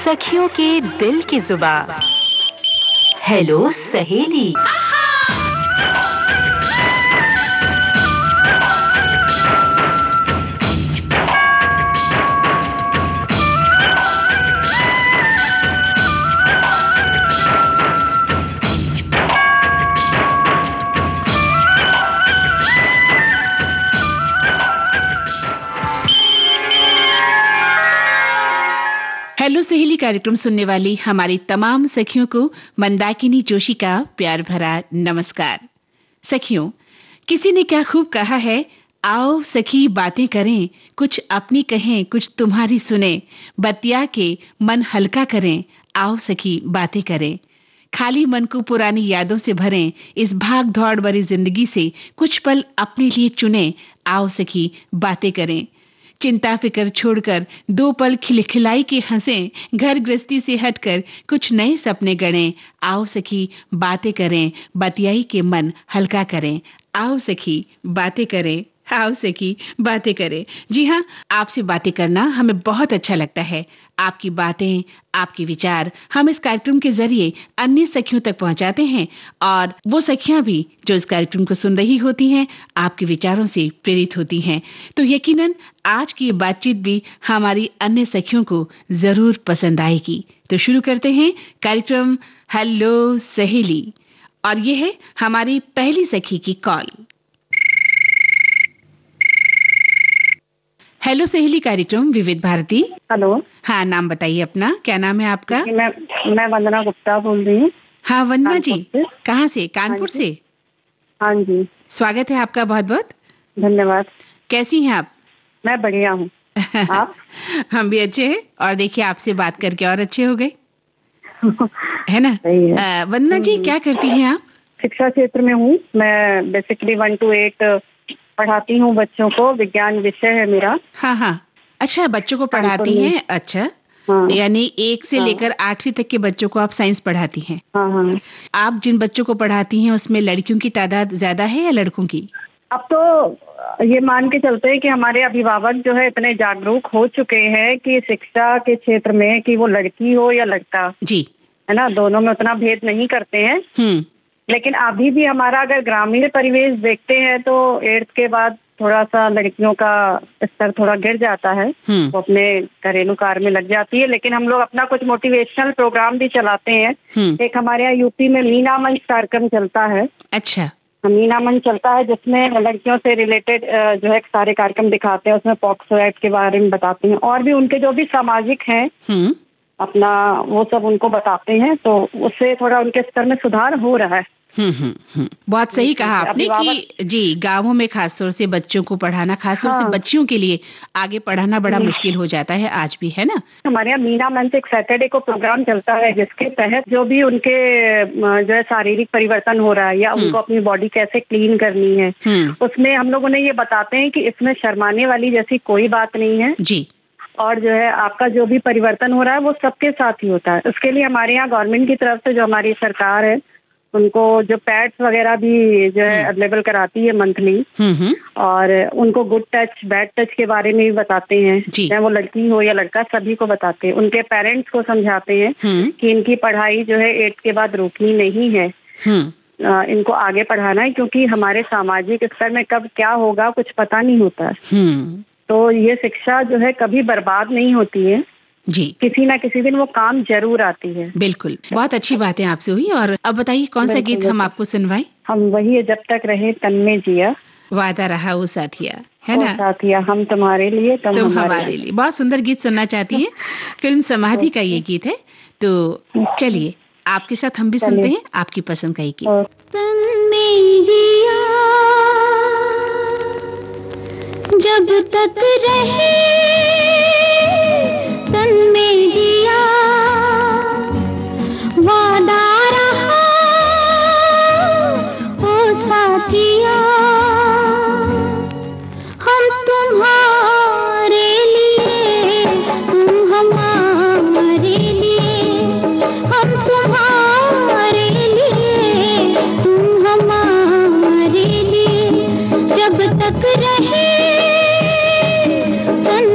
सखियों के दिल की जुबान। हेलो सहेली। हेलो सहेली कार्यक्रम सुनने वाली हमारी तमाम सखियों को मंदाकिनी जोशी का प्यार भरा नमस्कार। सखियों, किसी ने क्या खूब कहा है, आओ सखी बातें करें, कुछ अपनी कहें कुछ तुम्हारी सुने, बतिया के मन हल्का करें, आओ सखी बातें करें। खाली मन को पुरानी यादों से भरें, इस भाग दौड़ भरी जिंदगी से कुछ पल अपने लिए चुनें, आओ सखी बातें करें। चिंता फिकर छोड़कर 2 पल खिलखिलाई के हंसें, घर गृहस्थी से हटकर कुछ नए सपने गढ़ें, आओ सखी बातें करें, बतियाई के मन हल्का करें, आओ सखी बातें करें, आओ सखी बातें करें। जी हाँ, आपसे बातें करना हमें बहुत अच्छा लगता है। आपकी बातें, आपके विचार हम इस कार्यक्रम के जरिए अन्य सखियों तक पहुंचाते हैं और वो सखियां भी जो इस कार्यक्रम को सुन रही होती हैं, आपके विचारों से प्रेरित होती हैं। तो यकीनन आज की ये बातचीत भी हमारी अन्य सखियों को जरूर पसंद आएगी। तो शुरू करते हैं कार्यक्रम हेलो सहेली, और ये है हमारी पहली सखी की कॉल। हेलो सहेली कार्यक्रम विविध भारती। हेलो। हाँ, नाम बताइए अपना, क्या नाम है आपका? मैं वंदना गुप्ता बोल रही हूँ। हाँ वंदना जी, कहाँ से? कानपुर से। हाँ जी, स्वागत है आपका बहुत बहुत। धन्यवाद। कैसी हैं आप? मैं बढ़िया हूँ। आप? हम भी अच्छे हैं, और देखिए आपसे बात करके और अच्छे हो गए, है ना? वंदना जी, क्या करती हैं आप? शिक्षा क्षेत्र में हूँ मैं। बेसिकली 1 to 8 पढ़ाती हूँ बच्चों को। विज्ञान विषय है मेरा। हाँ हाँ, अच्छा, बच्चों को पढ़ाती हैं। अच्छा, हाँ। यानी 1 से लेकर 8वीं तक के बच्चों को आप साइंस पढ़ाती हैं। हाँ हाँ। आप जिन बच्चों को पढ़ाती हैं उसमें लड़कियों की तादाद ज्यादा है या लड़कों की? अब तो ये मान के चलते हैं कि हमारे अभिभावक जो है इतने जागरूक हो चुके हैं कि शिक्षा के क्षेत्र में, कि वो लड़की हो या लड़का, जी, है ना, दोनों में उतना भेद नहीं करते हैं। लेकिन अभी भी हमारा अगर ग्रामीण परिवेश देखते हैं तो 8th के बाद थोड़ा सा लड़कियों का स्तर थोड़ा गिर जाता है। वो अपने घरेलू कार्य में लग जाती है। लेकिन हम लोग अपना कुछ मोटिवेशनल प्रोग्राम भी चलाते हैं। एक हमारे यहाँ यूपी में मीना मंच कार्यक्रम चलता है। अच्छा। मीना मंच चलता है जिसमें लड़कियों से रिलेटेड जो है सारे कार्यक्रम दिखाते हैं। उसमें पॉक्सो एक्ट के बारे में बताते हैं और भी उनके जो भी सामाजिक हैं अपना वो सब उनको बताते हैं। तो उससे थोड़ा उनके स्तर में सुधार हो रहा है। बहुत सही कहा आपने कि जी, गांवों में खासतौर से बच्चों को पढ़ाना, खासतौर से बच्चियों के लिए आगे पढ़ाना बड़ा मुश्किल हो जाता है आज भी, है ना? हमारे यहाँ मीना मंच एक सैटरडे को प्रोग्राम चलता है जिसके तहत जो भी उनके जो है शारीरिक परिवर्तन हो रहा है या उनको अपनी बॉडी कैसे क्लीन करनी है, उसमें हम लोग उन्हें ये बताते हैं कि इसमें शर्माने वाली जैसी कोई बात नहीं है जी। और जो है आपका जो भी परिवर्तन हो रहा है वो सबके साथ ही होता है। उसके लिए हमारे यहाँ गवर्नमेंट की तरफ से जो हमारी सरकार है उनको जो पैड्स वगैरह भी जो है अवेलेबल कराती है मंथली। और उनको गुड टच बैड टच के बारे में भी बताते हैं, चाहे वो लड़की हो या लड़का, सभी को बताते हैं। उनके पेरेंट्स को समझाते हैं कि इनकी पढ़ाई जो है 8th के बाद रोकनी नहीं है, इनको आगे पढ़ाना है, क्योंकि हमारे सामाजिक स्तर में कब क्या होगा कुछ पता नहीं होता है। तो ये शिक्षा जो है कभी बर्बाद नहीं होती है जी, किसी ना किसी दिन वो काम जरूर आती है। बिल्कुल, बहुत अच्छी बातें आपसे हुई। और अब बताइए कौन सा गीत हम आपको सुनवाएं? हम वही है, जब तक रहे तन में जिया, वादा रहा वो साथिया, है ना? साथिया, हम तुम्हारे लिए तुम हमारे लिए। बहुत सुंदर गीत सुनना चाहती हैं। फिल्म समाधि का ये गीत है, तो चलिए आपके साथ हम भी सुनते हैं आपकी पसंद का ये गीत। तन में जिया जब तक रहे, तन में जिया वादा रहा ओ साथिया, हम तुम्हारे लिए तुम हमारे लिए, हम तुम्हारे लिए तुम हमारे लिए, जब तक रहे तन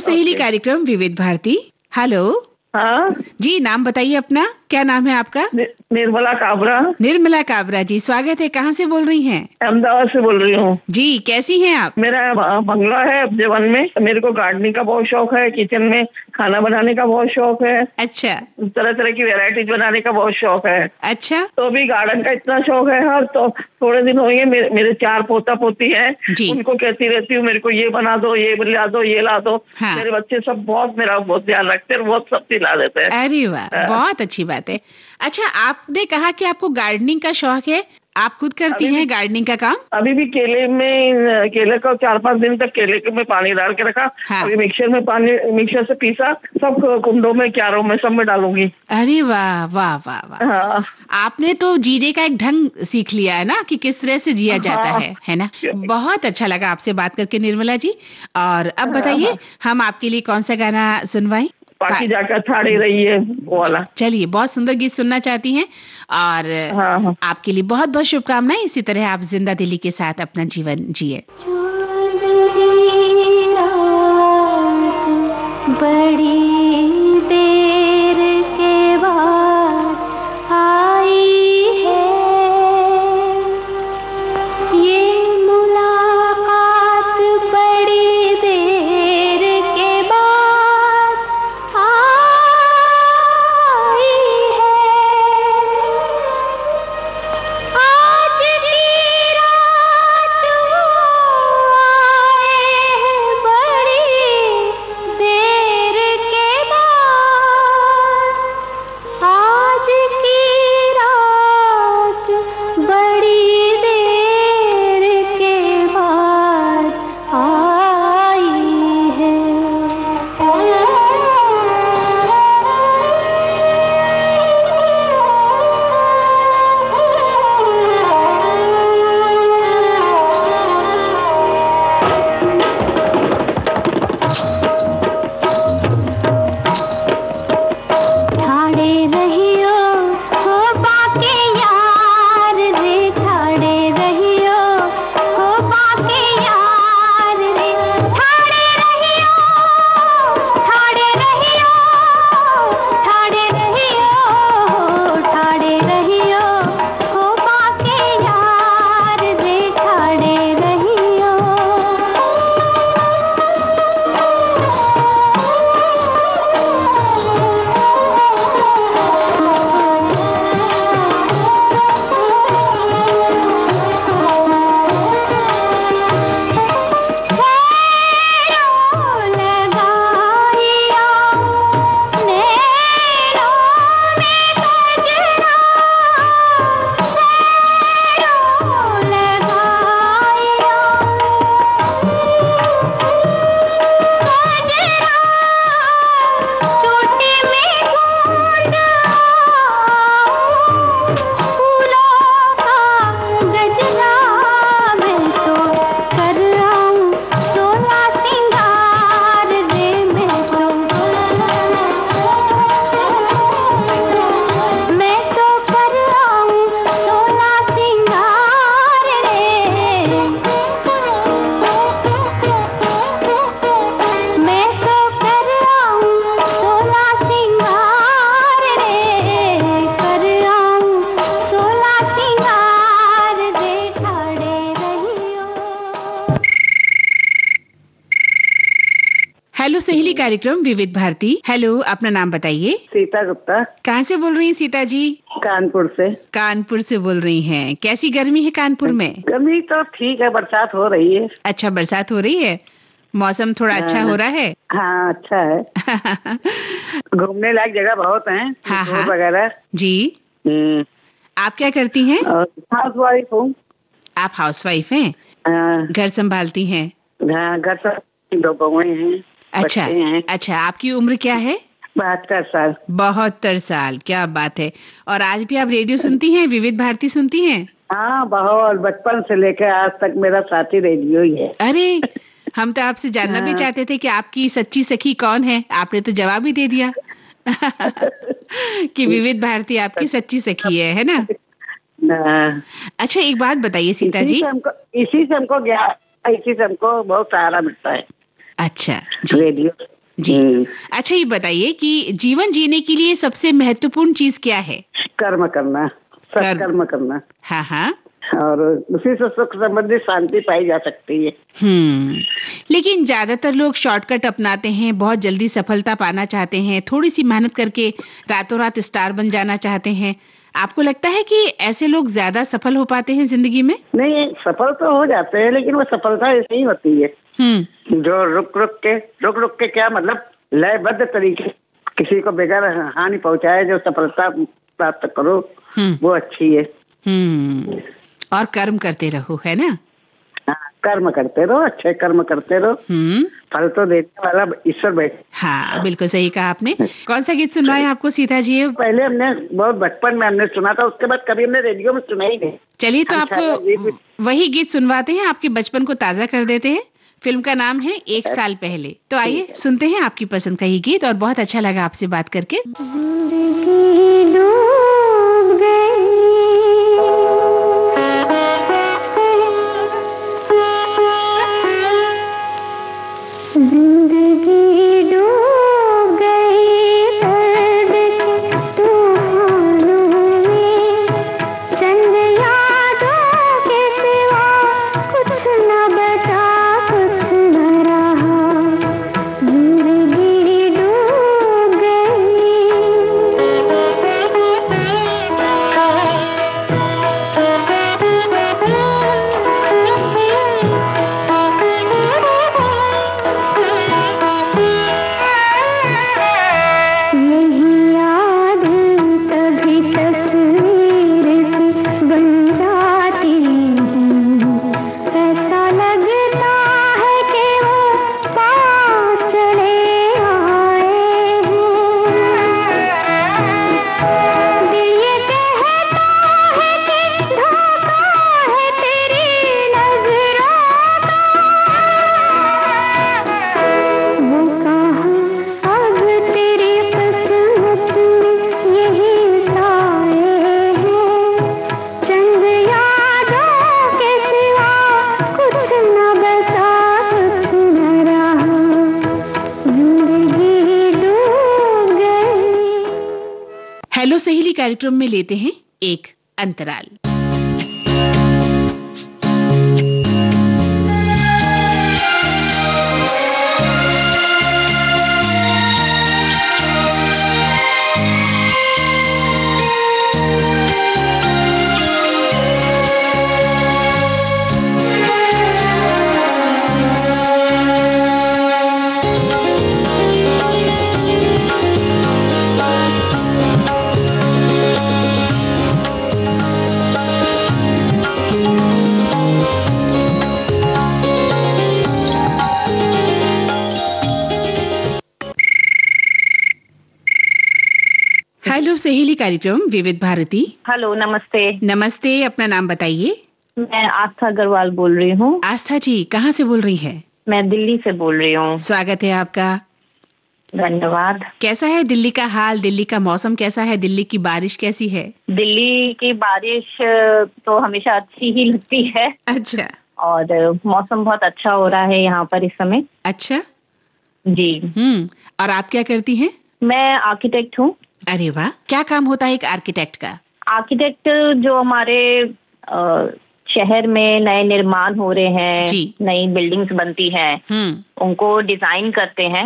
सहेली कार्यक्रम विविध भारती। हेलो। हाँ जी, नाम बताइए अपना, क्या नाम है आपका? निर्मला काबरा। निर्मला काबरा जी, स्वागत है। कहाँ से बोल रही हैं? अहमदाबाद से बोल रही हूँ जी। कैसी हैं आप? मेरा बंगला है जीवन में। मेरे को गार्डनिंग का बहुत शौक है, किचन में खाना बनाने का बहुत शौक है। अच्छा। तरह तरह की वैरायटीज बनाने का बहुत शौक है। अच्छा। तो अभी गार्डन का इतना शौक है। हर तो थोड़े दिन हो गए मेरे 4 पोता पोती है, उनको कहती रहती हूँ मेरे को ये बना दो, ये ला दो, ये ला दो। हाँ। मेरे बच्चे सब मेरा बहुत ध्यान रखते हैं, बहुत सब ला देते हैं। अरे वाह, बहुत अच्छी बात है। अच्छा, आपने कहा कि आपको गार्डनिंग का शौक है, आप खुद करती हैं गार्डनिंग का काम? अभी भी केले का 4-5 दिन तक केले में पानी डाल के रखा। हाँ। अभी मिक्सर से पीसा, सब कुंडों में, क्यारों में, सब में डालूंगी। अरे वाह वाह वाह वाह। हाँ। आपने तो जीने का एक ढंग सीख लिया है ना, कि किस तरह से जिया जाता है ना। बहुत अच्छा लगा आपसे बात करके निर्मला जी। और अब बताइए, हम आपके लिए कौन सा गाना सुनवाएं? बाकी जाकर ठाड़े रही है वो वाला। चलिए, बहुत सुंदर गीत सुनना चाहती हैं और आपके लिए बहुत बहुत शुभकामनाएं। इसी तरह आप जिंदा दिली के साथ अपना जीवन जिए। बड़ी देर के बाद आई है ये मुलाकात, बड़ी देर के बाद आई है। आज की रात वो आए हैं बड़ी देर के बाद। आज की रात बड़ी देर के बाद आई है। ठाड़े रहियो हो बाके यार रे, ठाड़े रहियो हो बाके यार रे। ठाड़े रहियो, ठाड़े रहियो, ठाड़े रहियो, ठाड़े रहियो हो बाके यार रे, ठाड़े रहियो। हेलो सहेली कार्यक्रम विविध भारती। हेलो, अपना नाम बताइए। सीता गुप्ता। कहाँ से बोल रही हैं सीता जी? कानपुर से। कानपुर से बोल रही हैं। कैसी गर्मी है कानपुर में? गर्मी तो ठीक है, बरसात हो रही है। अच्छा, बरसात हो रही है, मौसम थोड़ा अच्छा हो रहा है। हाँ, अच्छा है। घूमने लायक जगह बहुत है। हाँ हाँ वगैरह जी। आप क्या करती हैं? हाउस वाइफ हूँ। आप हाउस वाइफ हैं? घर संभालती हैं? घर पर 2 बहुएं हैं। अच्छा अच्छा। आपकी उम्र क्या है? 72 साल। 72 साल, क्या बात है। और आज भी आप रेडियो सुनती हैं, विविध भारती सुनती हैं? हाँ, बहुत, बचपन से लेकर आज तक मेरा साथी रेडियो ही है। अरे, हम तो आपसे जानना भी चाहते थे कि आपकी सच्ची सखी कौन है। आपने तो जवाब ही दे दिया कि विविध भारती आपकी सच्ची सखी है ना? अच्छा, एक बात बताइए सीता जी। इसी से हमको बहुत सहारा मिलता है। अच्छा, रेडियो। जी। अच्छा, ये बताइए कि जीवन जीने के लिए सबसे महत्वपूर्ण चीज क्या है? कर्म करना, सत्कर्म करना। हाँ हाँ। और उसी से सुख संबंधी शांति पाई जा सकती है। लेकिन ज्यादातर लोग शॉर्टकट अपनाते हैं, बहुत जल्दी सफलता पाना चाहते हैं, थोड़ी सी मेहनत करके रातों रात स्टार बन जाना चाहते हैं। आपको लगता है कि ऐसे लोग ज्यादा सफल हो पाते हैं जिंदगी में? नहीं, सफल तो हो जाते हैं, लेकिन वो सफलता ऐसे ही होती है जो रुक रुक के क्या मतलब लयबद्ध तरीके किसी को बगैर हानि पहुंचाए जो सफलता प्राप्त करो, वो अच्छी है। और कर्म करते रहो, है ना? कर्म करते रहो, अच्छे कर्म करते रहो, फल तो देने वाला ईश्वर बैठे। हाँ, बिल्कुल सही कहा आपने। कौन सा गीत सुनना है आपको सीता जी? पहले हमने बहुत बचपन में हमने सुना था, उसके बाद कभी हमने रेडियो में सुना ही नहीं। चलिए तो आपको वही गीत सुनवाते हैं, आपके बचपन को ताजा कर देते हैं। फिल्म का नाम है एक साल पहले। तो आइए सुनते हैं आपकी पसंद का ये गीत। और बहुत अच्छा लगा आपसे बात करके। हेलो सहेली कार्यक्रम में लेते हैं एक अंतराल। हेलो सहेली कार्यक्रम विविध भारती। हेलो, नमस्ते। नमस्ते, अपना नाम बताइए। मैं आस्था अग्रवाल बोल रही हूँ। आस्था जी, कहाँ से बोल रही हैं? मैं दिल्ली से बोल रही हूँ। स्वागत है आपका। धन्यवाद। कैसा है दिल्ली का हाल? दिल्ली का मौसम कैसा है? दिल्ली की बारिश कैसी है? दिल्ली की बारिश तो हमेशा अच्छी ही लगती है। अच्छा। और मौसम बहुत अच्छा हो रहा है यहाँ पर इस समय। अच्छा जी। और आप क्या करती हैं? मैं आर्किटेक्ट हूँ। अरे वाह, क्या काम होता है एक आर्किटेक्ट का? आर्किटेक्ट जो हमारे शहर में नए निर्माण हो रहे हैं, नई बिल्डिंग्स बनती हैं, उनको डिजाइन करते हैं।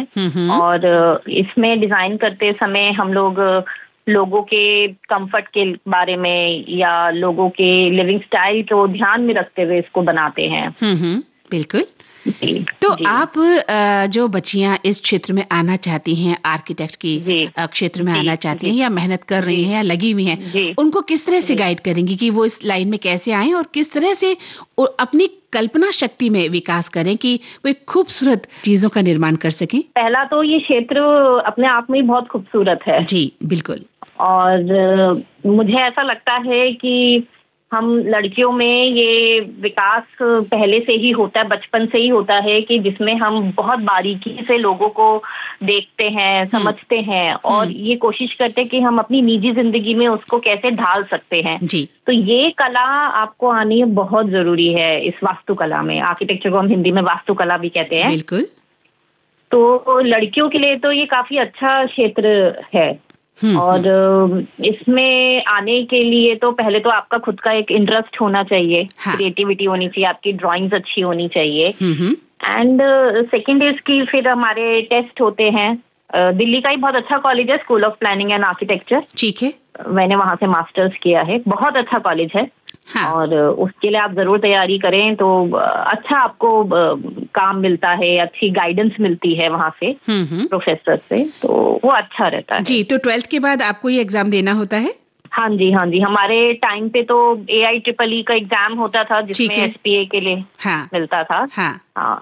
और इसमें डिजाइन करते समय हम लोगों के कंफर्ट के बारे में या लोगों के लिविंग स्टाइल को ध्यान में रखते हुए इसको बनाते हैं। बिल्कुल। तो आप जो बच्चियां इस क्षेत्र में आना चाहती हैं, आर्किटेक्ट की क्षेत्र में आना चाहती हैं या मेहनत कर रही हैं या लगी हुई हैं, उनको किस तरह से गाइड करेंगी कि वो इस लाइन में कैसे आएं और किस तरह से अपनी कल्पना शक्ति में विकास करें कि वो एक खूबसूरत चीजों का निर्माण कर सकें? पहला तो ये क्षेत्र अपने आप में बहुत खूबसूरत है। जी बिल्कुल। और मुझे ऐसा लगता है कि हम लड़कियों में ये विकास पहले से ही होता है, बचपन से ही होता है, कि जिसमें हम बहुत बारीकी से लोगों को देखते हैं, समझते हैं और ये कोशिश करते हैं कि हम अपनी निजी जिंदगी में उसको कैसे ढाल सकते हैं। जी। तो ये कला आपको आनी बहुत जरूरी है इस वास्तुकला में। आर्किटेक्चर को हम हिंदी में वास्तुकला भी कहते हैं। बिल्कुल। तो लड़कियों के लिए तो ये काफी अच्छा क्षेत्र है। और इसमें आने के लिए तो पहले तो आपका खुद का एक इंटरेस्ट होना चाहिए, क्रिएटिविटी होनी चाहिए, आपकी ड्राइंग्स अच्छी होनी चाहिए। एंड सेकेंड इज की फिर हमारे टेस्ट होते हैं। दिल्ली का ही बहुत अच्छा कॉलेज है, school of planning and architecture. ठीक है, मैंने वहां से मास्टर्स किया है, बहुत अच्छा कॉलेज है। और उसके लिए आप जरूर तैयारी करें तो अच्छा आपको काम मिलता है, अच्छी गाइडेंस मिलती है वहाँ से प्रोफेसर से, तो वो अच्छा रहता है। जी, तो 12th के बाद आपको ये एग्जाम देना होता है? हाँ जी, हाँ जी। हमारे टाइम पे तो AIEEE का एग्जाम होता था जिसमें SPA के लिए मिलता था।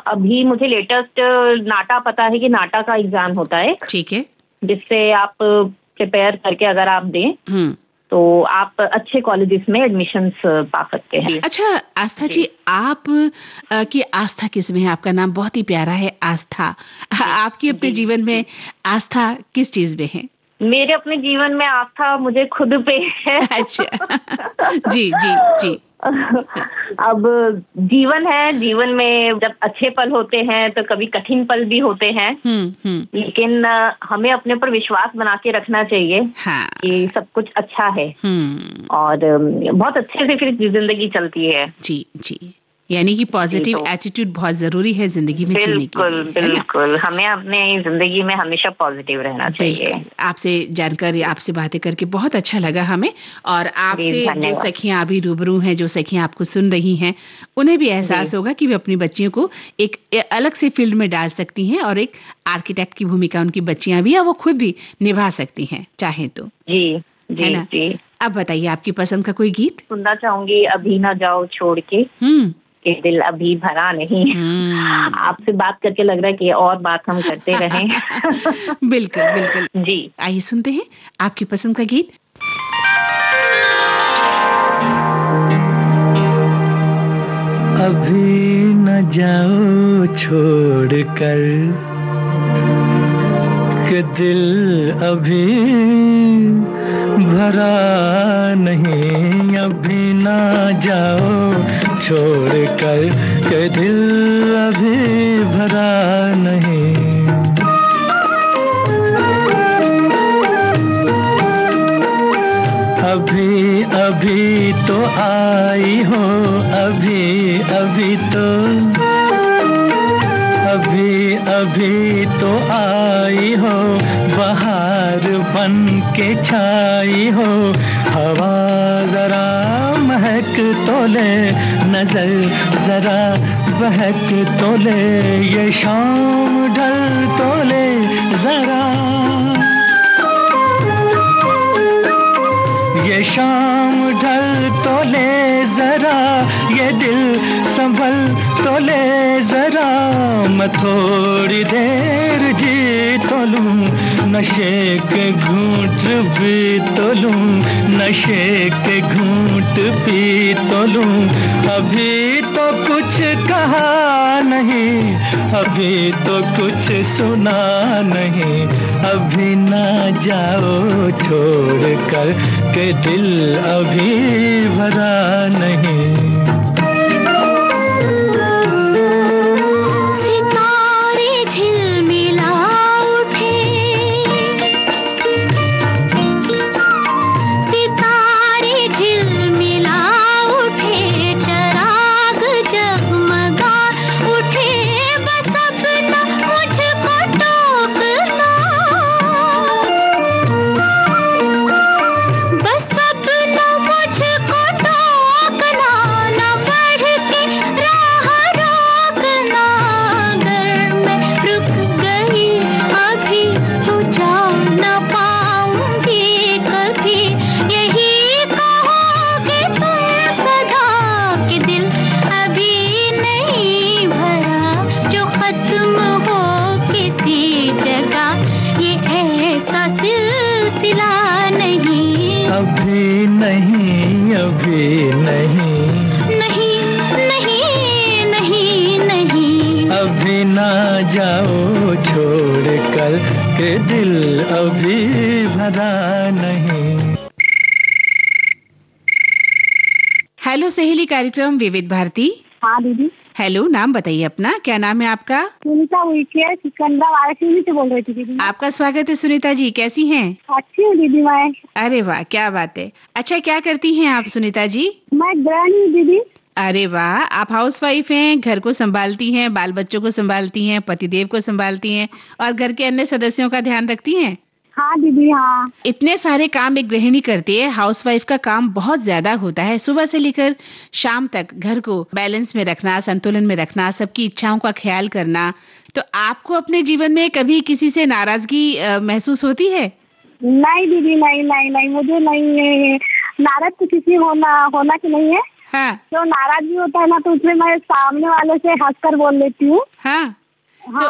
अभी मुझे लेटेस्ट नाटा पता है कि नाटा का एग्जाम होता है। ठीक है, जिससे आप प्रिपेयर करके अगर आप दें तो आप अच्छे कॉलेजेस में एडमिशन्स पा सकते हैं। अच्छा आस्था जी, आप की आस्था किस में है? आपका नाम बहुत ही प्यारा है, आस्था। आपकी अपने जीवन में आस्था किस चीज में है? मेरे अपने जीवन में आस्था मुझे खुद पे है। अच्छा जी जी जी। अब जीवन है, जीवन में जब अच्छे पल होते हैं तो कभी कठिन पल भी होते हैं। लेकिन हमें अपने पर विश्वास बना के रखना चाहिए कि सब कुछ अच्छा है और बहुत अच्छे से फिर जिंदगी चलती है। जी जी, यानी कि पॉजिटिव एटीट्यूड बहुत जरूरी है जिंदगी में जीने के लिए। बिल्कुल, हमें अपने जिंदगी में हमेशा पॉजिटिव रहना चाहिए। आपसे जानकर, आपसे बातें करके बहुत अच्छा लगा हमें। और आपसे जो सखियां अभी रूबरू हैं, जो सखियां आपको सुन रही हैं, उन्हें भी एहसास होगा कि वे अपनी बच्चियों को एक अलग से फील्ड में डाल सकती हैं और एक आर्किटेक्ट की भूमिका उनकी बच्चियां भी या वो खुद भी निभा सकती हैं चाहे तो। जी जी जी। अब बताइए आपकी पसंद का कोई गीत? सुनना चाहूंगी अभी ना जाओ छोड़ के दिल अभी भरा नहीं। आपसे बात करके लग रहा है कि और बात हम करते रहें। बिल्कुल बिल्कुल जी। आइए सुनते हैं आपकी पसंद का गीत। अभी न जाओ छोड़ कर कि दिल अभी भरा नहीं। अभी न जाओ छोड़ कर के दिल अभी भरा नहीं। अभी अभी तो आई हो, अभी अभी तो, अभी अभी तो आई हो, बहार बन के छाई हो। हवा जरा महक तो ले, नजर जरा बहक तो ले, ये शाम ढल तो ले जरा, ये शाम ढल तो ले जरा, ये दिल संभल तो ले जरा। मैं थोड़ी देर जी तो लूं, नशे के घूंट भी तो लूं, नशे के घूंट पी तो लूं। अभी तो कुछ कहा नहीं, अभी तो कुछ सुना नहीं। अभी ना जाओ छोड़ कर के दिल अभी भरा नहीं। जाओ छोड़ कर के दिल अभी भरा नहीं। हेलो सहेली कार्यक्रम विविध भारती। हाँ दीदी। हेलो, नाम बताइए अपना, क्या नाम है आपका? सुनीता उइके, सिकंदरा वाराणसी से बोल रही थी दीदी। आपका स्वागत है सुनीता जी, कैसी हैं? अच्छी हूँ दीदी मैं। अरे वाह, क्या बात है। अच्छा, क्या करती हैं आप सुनीता जी? मैं गृहिणी हूँ दीदी। अरे वाह, आप हाउसवाइफ हैं, घर को संभालती हैं, बाल बच्चों को संभालती हैं, पतिदेव को संभालती हैं और घर के अन्य सदस्यों का ध्यान रखती हैं? हाँ दीदी, हाँ। इतने सारे काम एक गृहिणी करती है। हाउसवाइफ का काम बहुत ज्यादा होता है, सुबह से लेकर शाम तक घर को बैलेंस में रखना, संतुलन में रखना, सबकी इच्छाओं का ख्याल करना। तो आपको अपने जीवन में कभी किसी से नाराजगी महसूस होती है? नहीं दीदी, नहीं, मुझे नहीं नाराज तो किसी होना की नहीं है। हाँ। जो नाराज भी होता है ना, तो उसमें मैं सामने वाले से हंसकर बोल लेती हूँ। हाँ। तो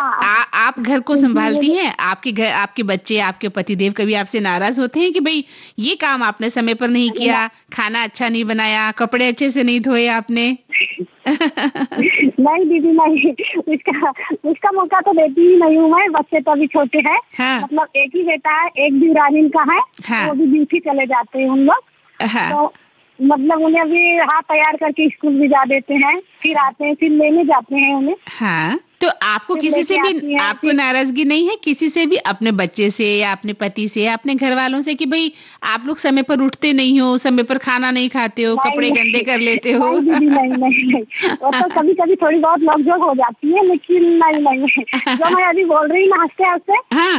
आप घर को संभालती हैं, आपके घर, आपके बच्चे, आपके पतिदेव कभी आपसे नाराज होते हैं कि भाई ये काम आपने समय पर नहीं किया, खाना अच्छा नहीं बनाया, कपड़े अच्छे से नहीं धोए आपने? नहीं दीदी, नहीं, उसका मौका तो देती ही नहीं हूँ मैं। बच्चे तो अभी छोटे हैं। हाँ। मतलब एक ही बेटा है, एक दीवानी का है। हाँ। वो भी ड्यूटी चले जाते हैं हम लोग। हाँ। तो मतलब उन्हें अभी हाथ तैयार करके स्कूल भिजा देते हैं, फिर आते हैं, फिर लेने जाते हैं उन्हें। हाँ। तो आपको किसी से भी आपको नाराजगी नहीं है, किसी से भी, अपने बच्चे से या अपने पति से या अपने घर वालों से, कि भाई आप लोग समय पर उठते नहीं हो, समय पर खाना नहीं खाते हो, कपड़े गंदे कर लेते हो? नहीं, वो तो कभी कभी थोड़ी बहुत नोकझोंक हो जाती है, लेकिन नहीं। जो मैं अभी बोल रही हूँ हंसते हंसते,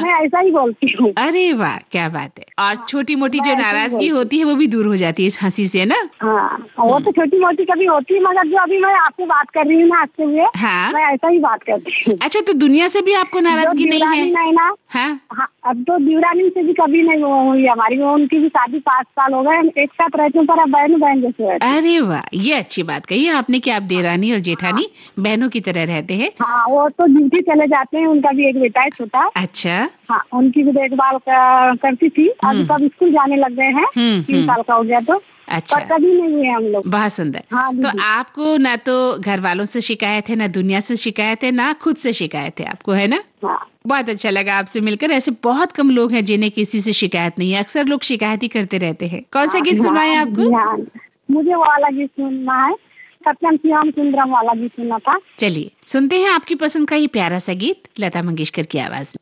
मैं ऐसा ही बोलती हूँ। अरे वाह, क्या बात है। और छोटी मोटी जो नाराजगी होती है वो भी दूर हो जाती है इस हंसी से ना? हाँ, वो तो छोटी मोटी कभी होती है, मगर जो अभी मैं आपसे बात कर रही हूँ ना हंसते हुए, मैं ऐसा ही बात करती हूँ। अच्छा, तो दुनिया से भी आपको नाराजगी नहीं है? नहीं ना। हाँ, अब तो दीवरानी से भी कभी नहीं हुई हमारी। उनकी भी शादी 5 साल हो गए, एक साथ रहते हैं, पर अब बहन जैसे रहते हैं। अरे वाह, ये अच्छी बात कही आपने कि आप देरानी और जेठानी बहनों की तरह रहते हैं। हाँ, वो तो ड्यूटी चले जाते हैं, उनका भी एक बेटा है छोटा। अच्छा। हाँ, उनकी भी देखभाल करती थी। अभी तो स्कूल जाने लग गए हैं, 3 साल का हो गया। तो अच्छा, पर कभी नहीं हुए हम लोग। बहुत सुंदर। हाँ, तो आपको ना तो घर वालों से शिकायत है, ना दुनिया से शिकायत है, ना खुद से शिकायत है आपको, है ना? हाँ। बहुत अच्छा लगा आपसे मिलकर। ऐसे बहुत कम लोग हैं जिन्हें किसी से शिकायत नहीं है, अक्सर लोग शिकायत ही करते रहते हैं। कौन सा गीत सुनाए आपको? मुझे वो वाला गीत सुनना है, सत्यम शिवम सुंदरम वाला गीत सुनना था। चलिए सुनते हैं आपकी पसंद का ये प्यारा सा गीत लता मंगेशकर की आवाज में।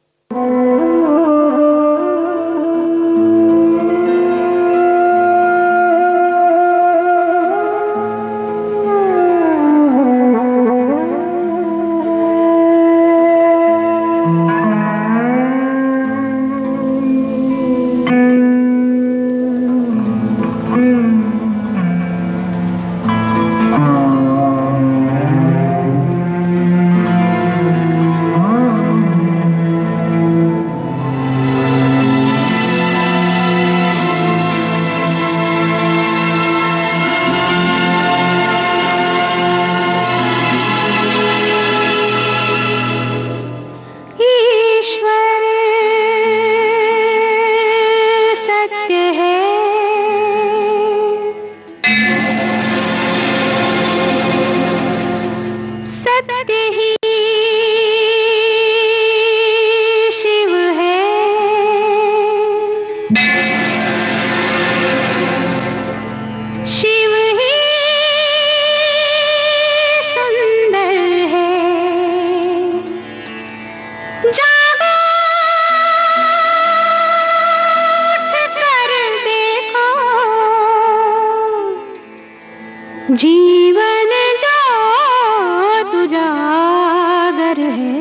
जीवन जो तुजागर है,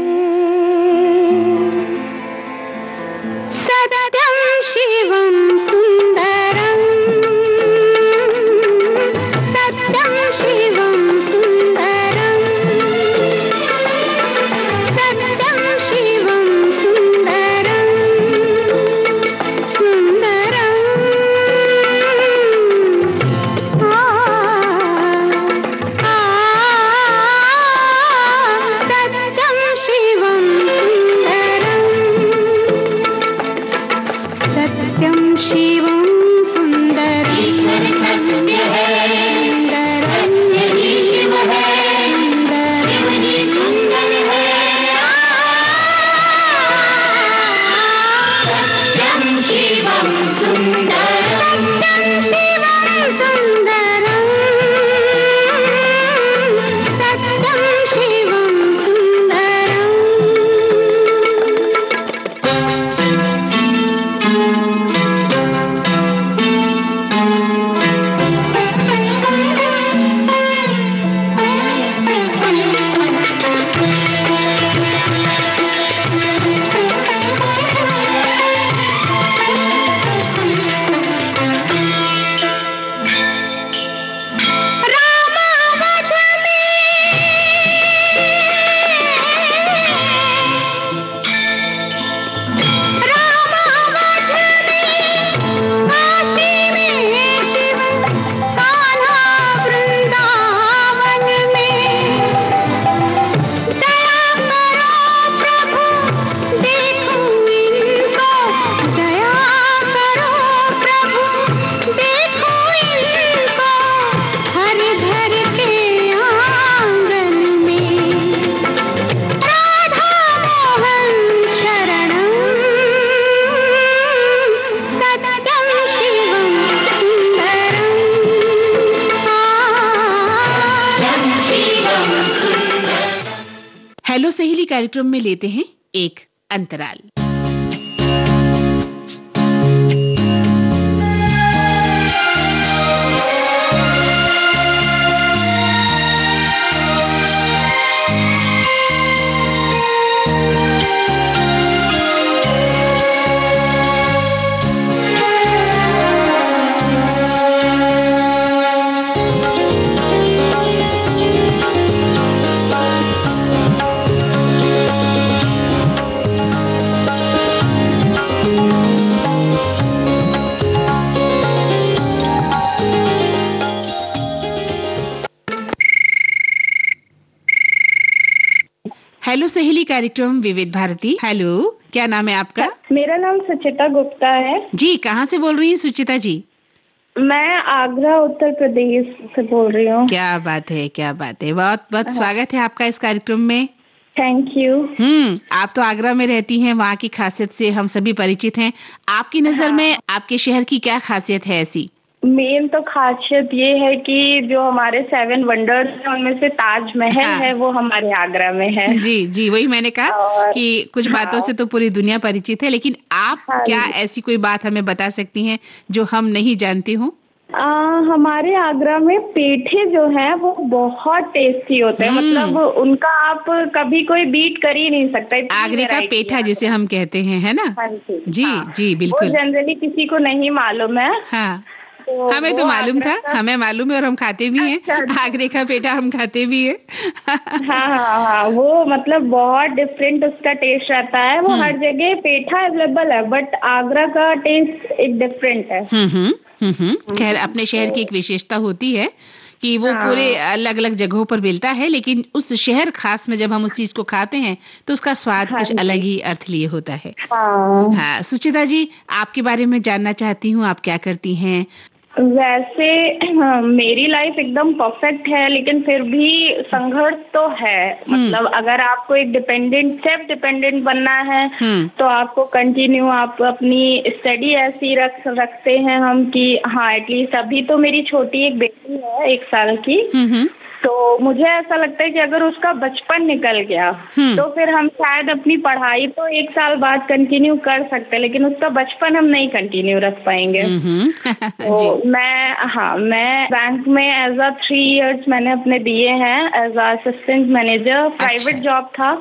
सत्यम शिवम सुंदरम, सत्यम शिवम सुंदरम, सत्यम शिवम सुंदरम, सुंदरम। हेलो सहेली कार्यक्रम में लेते हैं एक अंतराल। हेलो सहेली कार्यक्रम विविध भारती। हेलो, क्या नाम है आपका? मेरा नाम सुचिता गुप्ता है। जी, कहाँ से बोल रही हैं सुचिता जी? मैं आगरा उत्तर प्रदेश से बोल रही हूँ। क्या बात है, क्या बात है। बहुत बहुत स्वागत है आपका इस कार्यक्रम में। Thank you. आप तो आगरा में रहती हैं, वहाँ की खासियत से हम सभी परिचित हैं। आपकी नजर में आपके शहर की क्या खासियत है ऐसी? मेन तो खासियत ये है कि जो हमारे 7 वंडर्स हैं उनमें से ताजमहल है, वो हमारे आगरा में है। जी जी, वही मैंने कहा कि कुछ बातों से तो पूरी दुनिया परिचित है, लेकिन आप क्या ऐसी कोई बात हमें बता सकती हैं जो हम नहीं जानती हूँ? हमारे आगरा में पेठे जो हैं वो बहुत टेस्टी होते हैं। मतलब उनका आप कभी कोई बीट कर ही नहीं सकता। आगरे का पेठा जिसे हम कहते हैं, है ना? जी जी, बिल्कुल। वो जनरली किसी को नहीं मालूम है। हाँ, हमें तो मालूम था, हमें मालूम है और हम खाते भी हैं। आगरे का पेठा हम खाते भी हैं। हाँ, वो मतलब बहुत डिफरेंट उसका टेस्ट रहता है। वो हर जगह पेठा अवेलेबल है, बट आगरा का टेस्ट एक डिफरेंट है। खैर, अपने शहर की एक विशेषता होती है कि वो पूरे अलग अलग जगहों पर मिलता है, लेकिन उस शहर खास में जब हम उस चीज को खाते हैं तो उसका स्वाद कुछ अलग ही अर्थ लिए होता है। हाँ, सुचिता जी, आपके बारे में जानना चाहती हूँ, आप क्या करती हैं? वैसे मेरी लाइफ एकदम परफेक्ट है, लेकिन फिर भी संघर्ष तो है। मतलब अगर आपको एक सेल्फ डिपेंडेंट बनना है तो आपको कंटिन्यू आप अपनी स्टडी ऐसी रखते हैं हम कि हाँ, एटलीस्ट अभी तो मेरी छोटी एक बेटी है 1 साल की। तो मुझे ऐसा लगता है कि अगर उसका बचपन निकल गया तो फिर हम शायद अपनी पढ़ाई तो 1 साल बाद कंटिन्यू कर सकते हैं, लेकिन उसका बचपन हम नहीं कंटिन्यू रख पाएंगे। तो मैं बैंक में एज अ 3 इयर्स मैंने अपने दिए हैं as a assistant manager. Private job था।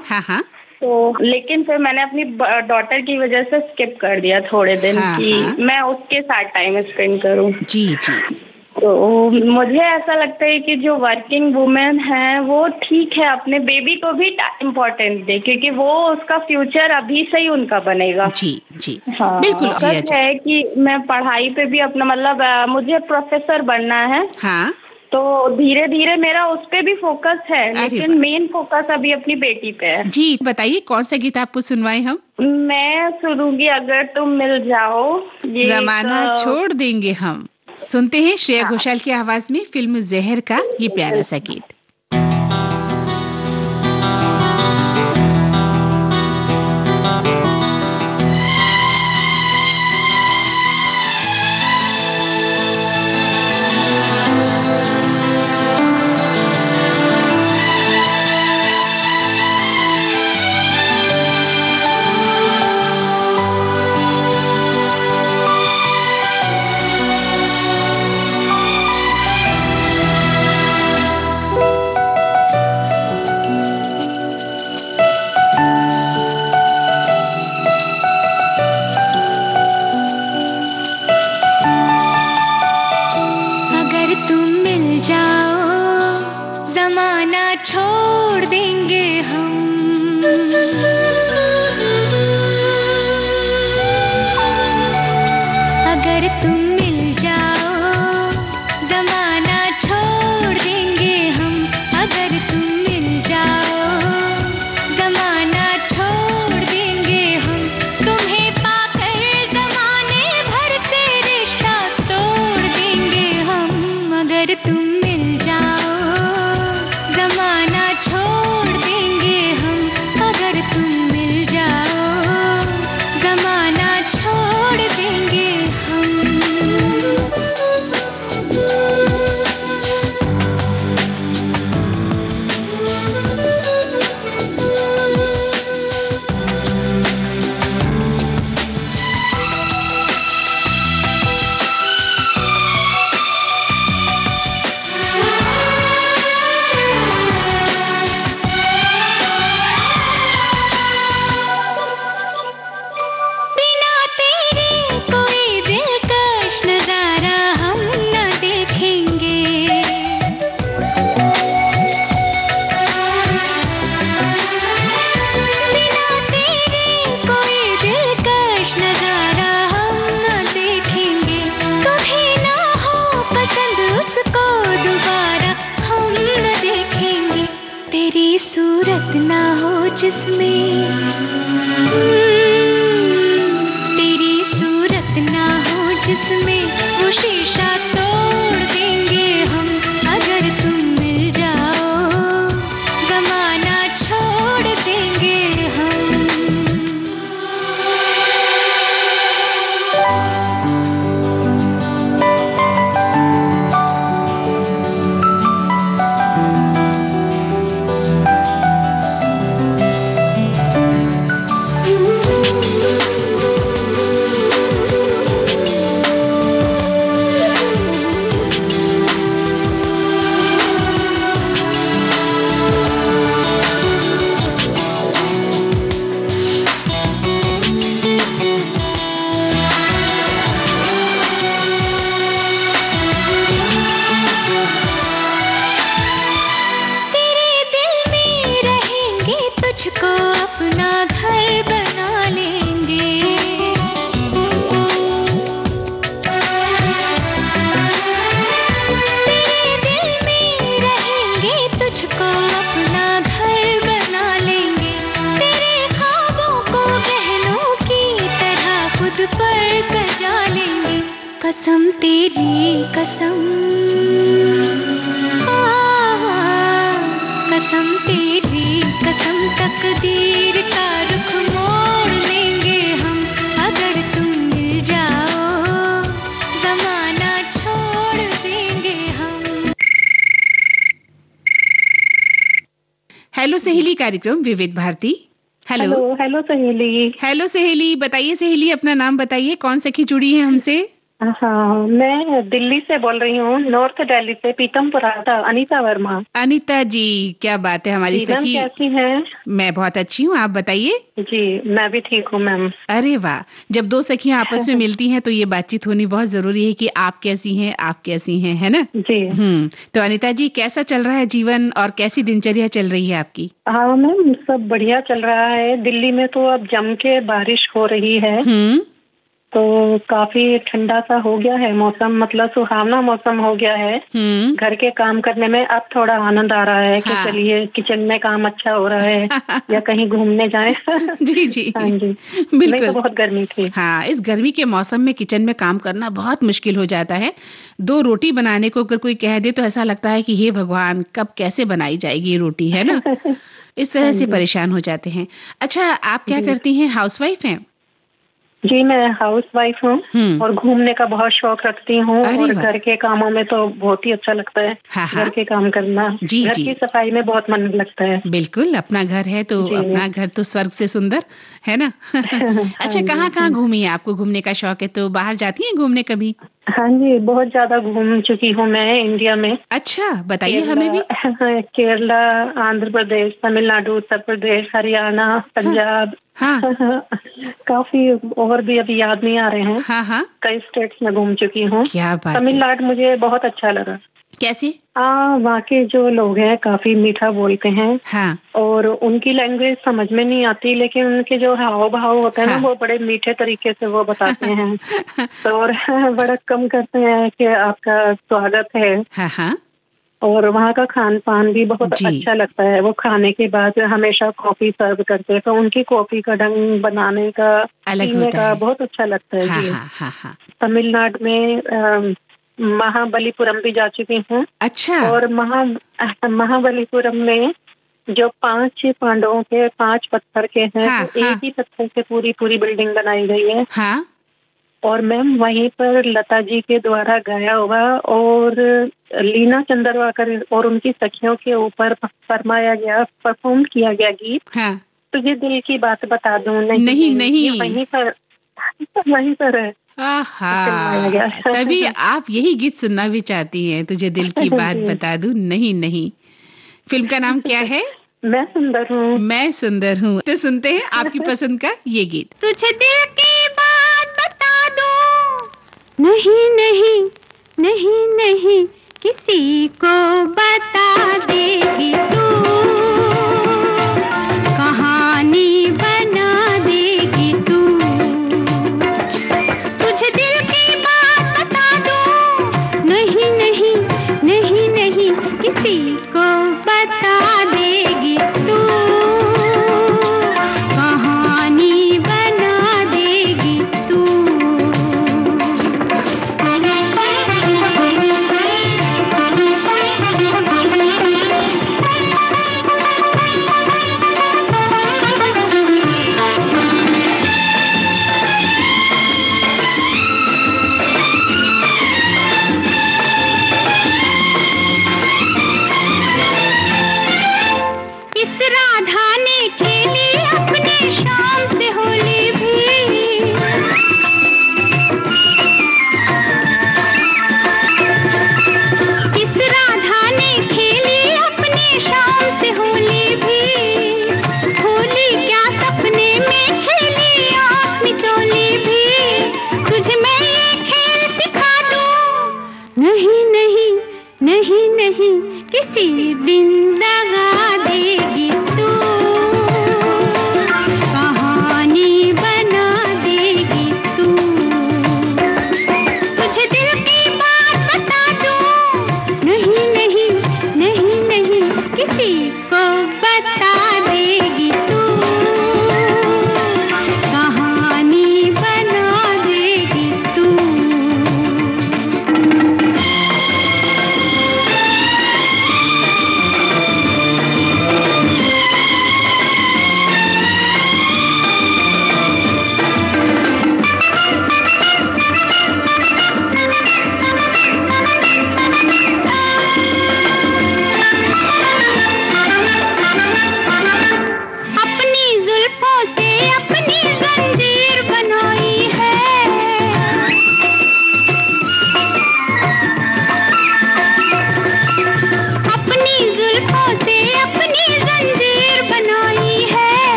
तो लेकिन फिर मैंने अपनी डॉटर की वजह से स्किप कर दिया थोड़े दिन कि मैं उसके साथ टाइम स्पेंड करूं। जी जी। तो मुझे ऐसा लगता है कि जो वर्किंग वुमेन है वो ठीक है, अपने बेबी को भी इम्पोर्टेंस दे, क्योंकि वो उसका फ्यूचर अभी से ही उनका बनेगा। जी जी, हाँ, बिल्कुल सच है कि मैं पढ़ाई पे भी अपना मतलब मुझे प्रोफेसर बनना है। हाँ, तो धीरे धीरे मेरा उस पे भी फोकस है, लेकिन मेन फोकस अभी अपनी बेटी पे है। जी, बताइए कौन सा गीत आपको सुनवाएं हम? मैं सुनूंगी अगर तुम मिल जाओ, ये जमाना छोड़ देंगे हम। सुनते हैं श्रेया घोषाल की आवाज में फिल्म जहर का ये प्यारा सा गीत। तुम मिल जाओ जमाना छोड़ देंगे कसम, कसम तेरी कसम, तकदीर का रुख मोड़ लेंगे हम, अगर तुम मिल जाओ जमाना छोड़ देंगे हम। हेलो सहेली कार्यक्रम विविध भारती। हेलो हेलो सहेली। हेलो सहेली, बताइए सहेली, अपना नाम बताइए, कौन सखी जुड़ी है हमसे? हाँ, मैं दिल्ली से बोल रही हूँ, नॉर्थ दिल्ली से, पीतमपुरा, अनीता वर्मा। अनीता जी, क्या बात है, हमारी सखी। कैसी हैं? मैं बहुत अच्छी हूँ, आप बताइए। जी मैं भी ठीक हूँ मैम। अरे वाह, जब दो सखियाँ आपस में मिलती हैं तो ये बातचीत होनी बहुत जरूरी है कि आप कैसी हैं, आप कैसी हैं, है ना? जी। तो अनीता जी, कैसा चल रहा है जीवन और कैसी दिनचर्या चल रही है आपकी? हाँ मैम, सब बढ़िया चल रहा है। दिल्ली में तो अब जम के बारिश हो रही है, तो काफी ठंडा सा हो गया है मौसम, मतलब सुहावना मौसम हो गया है। घर के काम करने में अब थोड़ा आनंद आ रहा है कि चलिए किचन में काम अच्छा हो रहा है या कहीं घूमने जाएं। जी जी, हाँ जी, बिल्कुल। तो बहुत गर्मी थी। हाँ, इस गर्मी के मौसम में किचन में काम करना बहुत मुश्किल हो जाता है। 2 रोटी बनाने को अगर कोई कह दे तो ऐसा लगता है कि हे भगवान, कब कैसे बनाई जाएगी ये रोटी, है ना? इस तरह से परेशान हो जाते हैं। अच्छा, आप क्या करती हैं, हाउसवाइफ हैं? जी मैं हाउस वाइफ हूँ और घूमने का बहुत शौक रखती हूँ, और घर के कामों में तो बहुत ही अच्छा लगता है। घर के काम करना, घर की सफाई में बहुत मन लगता है। बिल्कुल, अपना घर है तो अपना घर तो स्वर्ग से सुंदर, है ना? अच्छा, कहाँ घूमी है? आपको घूमने का शौक है तो बाहर जाती हैं घूमने कभी? हाँ जी, बहुत ज्यादा घूम चुकी हूँ मैं इंडिया में। अच्छा, बताइए हमें भी। केरला, आंध्र प्रदेश, तमिलनाडु, उत्तर प्रदेश, हरियाणा, पंजाब। हाँ। काफी और भी अभी याद नहीं आ रहे हैं। हाँ। कई स्टेट्स में घूम चुकी हूँ। क्या बात। तमिलनाडु मुझे बहुत अच्छा लगा। कैसे? वहाँ के जो लोग हैं काफी मीठा बोलते हैं। हाँ। और उनकी लैंग्वेज समझ में नहीं आती, लेकिन उनके जो हाव भाव होते हैं ना, वो बड़े मीठे तरीके से वो बताते हैं। तो और बड़ा कम करते हैं कि आपका स्वागत है। हाँ। और वहाँ का खान पान भी बहुत अच्छा लगता है। वो खाने के बाद हमेशा कॉफी सर्व करते हैं, तो उनकी कॉफी का ढंग बनाने का, पीने का बहुत अच्छा लगता है। हाँ। तमिलनाडु में महाबलीपुरम भी जा चुकी हूँ। अच्छा। और महाबलीपुरम में जो 5 पांडवों के 5 पत्थर के हैं, तो एक ही पत्थर से पूरी बिल्डिंग बनाई गई है। हाँ। और मैम वहीं पर लता जी के द्वारा गाया हुआ और लीना चंद्रवाकर और उनकी सखियों के ऊपर फरमाया गया, परफॉर्म किया गया गीत। हाँ। तो ये दिल की बात बता दूं, नहीं वहीं पर है। तभी आप यही गीत सुनना भी चाहती हैं, तुझे दिल की बात बता दूं, नहीं। फिल्म का नाम क्या है? मैं सुंदर हूँ। तो सुनते हैं आपकी पसंद का ये गीत। तुझे दिल की बात बता दूं, नहीं किसी को बता देगी तू, कहानी बना देगी तू। तुझे दिल की बात बता दूं, नहीं किसी को बता देगी तू, कहानी बना देगी तू। नहीं किसी दिन दगा देगी तू, कहानी बना देगी तू। तुझे दिल की बात बता दूं, नहीं किसी को बता देगी तू, कहानी बना देगी तू।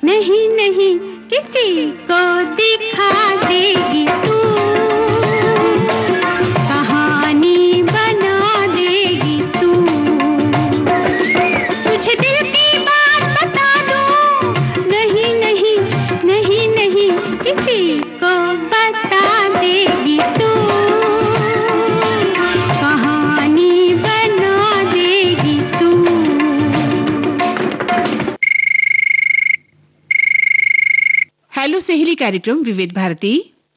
नहीं नहीं किसी को दिखा देगी तू, कहानी बना देगी तू। तुझे दिल की बात बता दूं, नहीं नहीं नहीं नहीं किसी को बता देगी तू, कहानी बना देगी तू। हेलो सहेली कार्यक्रम विविध भारती।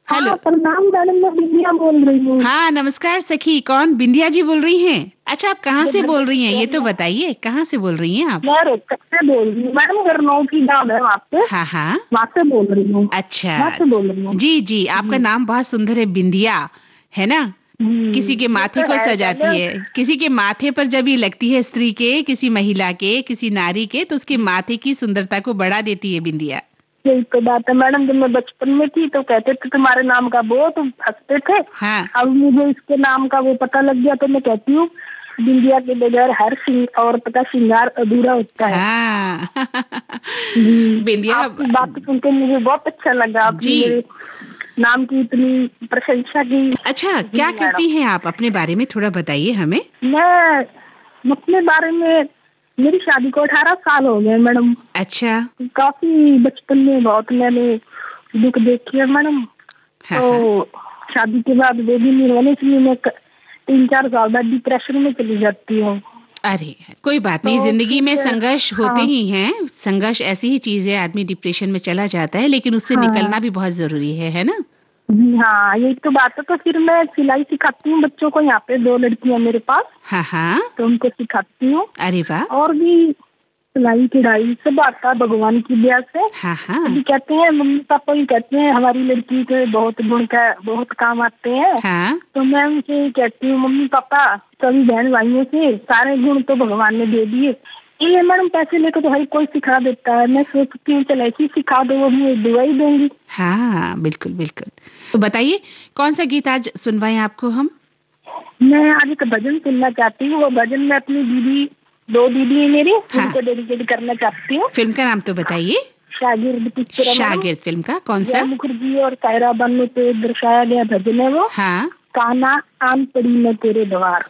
हेलो प्रणाम मैडम, मैं बिंदिया बोल रही हूँ। हाँ नमस्कार सखी, कौन? बिंदिया जी बोल रही हैं? अच्छा, आप कहाँ से बोल रही हैं ये तो बताइए, कहाँ से बोल रही हैं आप? मैं रोहतक से बोल रही हूँ मैडम, गरनौल की गाँव है वहाँ पे। हाँ हाँ, वहाँ से बोल रही हूँ। अच्छा, वहाँ से बोल रही हूँ। जी जी, आपका नाम बहुत सुंदर है, बिंदिया, है ना? किसी के माथे को सजाती है, किसी के माथे पर जब ये लगती है, स्त्री के, किसी महिला के, किसी नारी के, तो उसके माथे की सुंदरता को बढ़ा देती है बिंदिया। यही तो बात है मैडम, जब मैं बचपन में थी तो कहते थे तुम्हारे नाम का वो, तुम हंसते थे। हाँ। अब मुझे इसके नाम का वो पता लग गया तो मैं कहती हूँ बिंदिया के बगैर हर औरत का श्रृंगार अधूरा होता है। हाँ। बिंदिया, आपकी बात सुन के मुझे बहुत अच्छा लगा, आपने मेरे नाम की इतनी प्रशंसा की। अच्छा, क्या करती हैं आप? अपने बारे में थोड़ा बताइए हमें। मैं अपने बारे में, मेरी शादी को 18 साल हो गए मैडम। अच्छा। काफी बचपन में बहुत मैंने दुख देखी है मैडम। हाँ, तो शादी के बाद बेबी नहीं होने से मैं 3-4 साल बाद डिप्रेशन में चली जाती हूँ। अरे कोई बात नहीं, जिंदगी में संघर्ष होते ही हैं। संघर्ष ऐसी ही चीज है, आदमी डिप्रेशन में चला जाता है, लेकिन उससे निकलना भी बहुत जरूरी है ना? हाँ यही तो बात है। तो फिर मैं सिलाई सिखाती हूँ बच्चों को, यहाँ पे 2 लड़कियाँ मेरे पास। हाँ हाँ, तो उनको सिखाती हूँ। अरे वाह। और भी सिलाई कढ़ाई सब आता है भगवान की दया से। हाँ हाँ। अभी कहते हैं मम्मी पापा भी कहते हैं हमारी लड़की के बहुत गुण का बहुत काम आते हैं। हाँ। तो मैं उनसे कहती हूँ मम्मी पापा सभी बहन भाइयों से सारे गुण तो भगवान ने दे दिए, ये मैडम पैसे लेकर तो हर कोई सिखा देता है। मैं सोचती हूँ चल ऐसी सिखा दो, वो मुझे दुआई देंगी। हाँ बिल्कुल बिल्कुल। तो बताइए कौन सा गीत आज सुनवाएं आपको हम? मैं आज एक भजन सुनना चाहती हूँ। वो भजन मैं अपनी दीदी, 2 दीदी है मेरी, उनको डेडिकेट करना चाहती हूँ। फिल्म का नाम तो बताइए। शागिर्द पिक्चर। शागिर्द फिल्म का कौन सा? मुखर्जी और सायरा बानो पे दर्शाया गया भजन है वो। हाँ। कान्हा आन पड़ी मैं तेरे द्वार।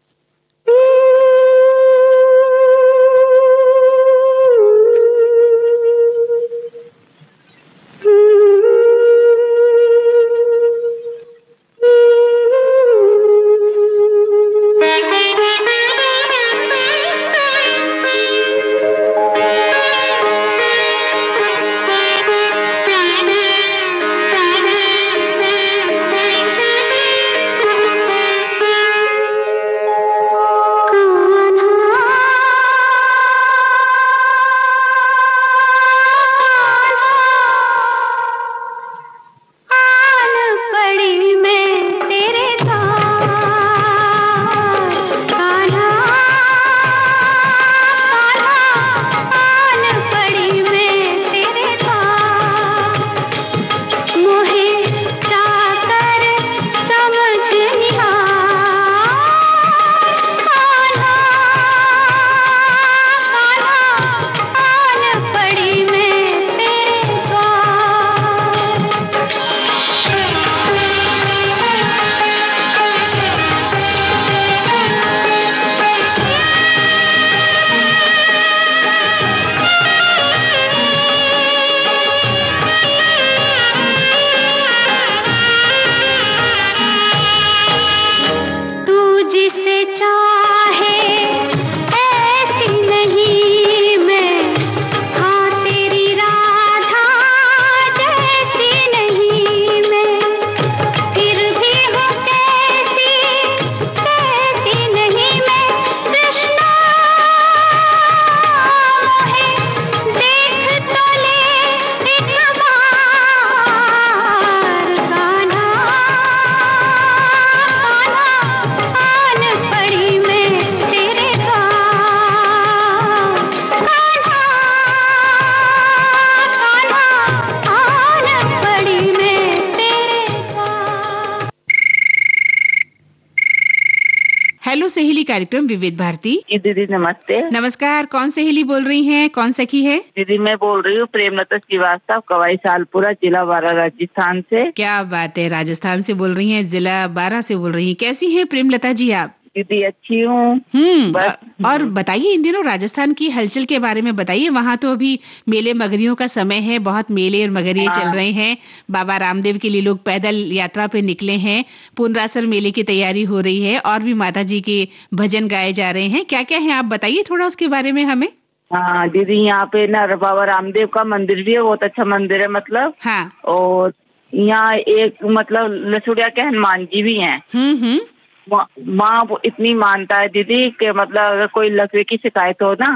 सहेली कार्यक्रम विविध भारती। दीदी नमस्ते। नमस्कार, कौन सहेली बोल रही हैं, कौन सखी है? दीदी मैं बोल रही हूँ प्रेमलता श्रीवास्तव, कवाई सालपुरा, जिला बारां, राजस्थान से। क्या बात है, राजस्थान से बोल रही हैं, जिला बारां से बोल रही हैं। कैसी हैं प्रेमलता जी आप? दीदी अच्छी हूँ। और बताइए इन दिनों राजस्थान की हलचल के बारे में बताइए। वहाँ तो अभी मेले मगरियों का समय है, बहुत मेले और मगरिये चल रहे हैं। बाबा रामदेव के लिए लोग पैदल यात्रा पे निकले हैं, पुनरासर मेले की तैयारी हो रही है और भी माता जी के भजन गाए जा रहे हैं। क्या क्या है आप बताइए थोड़ा उसके बारे में हमें। हाँ दीदी, यहाँ पे ना बाबा रामदेव का मंदिर भी है, बहुत अच्छा मंदिर है मतलब। हाँ। और यहाँ एक मतलब लसुड़िया के हनुमान जी भी हैं। वहाँ इतनी मानता है दीदी कि मतलब अगर कोई लकवे की शिकायत हो ना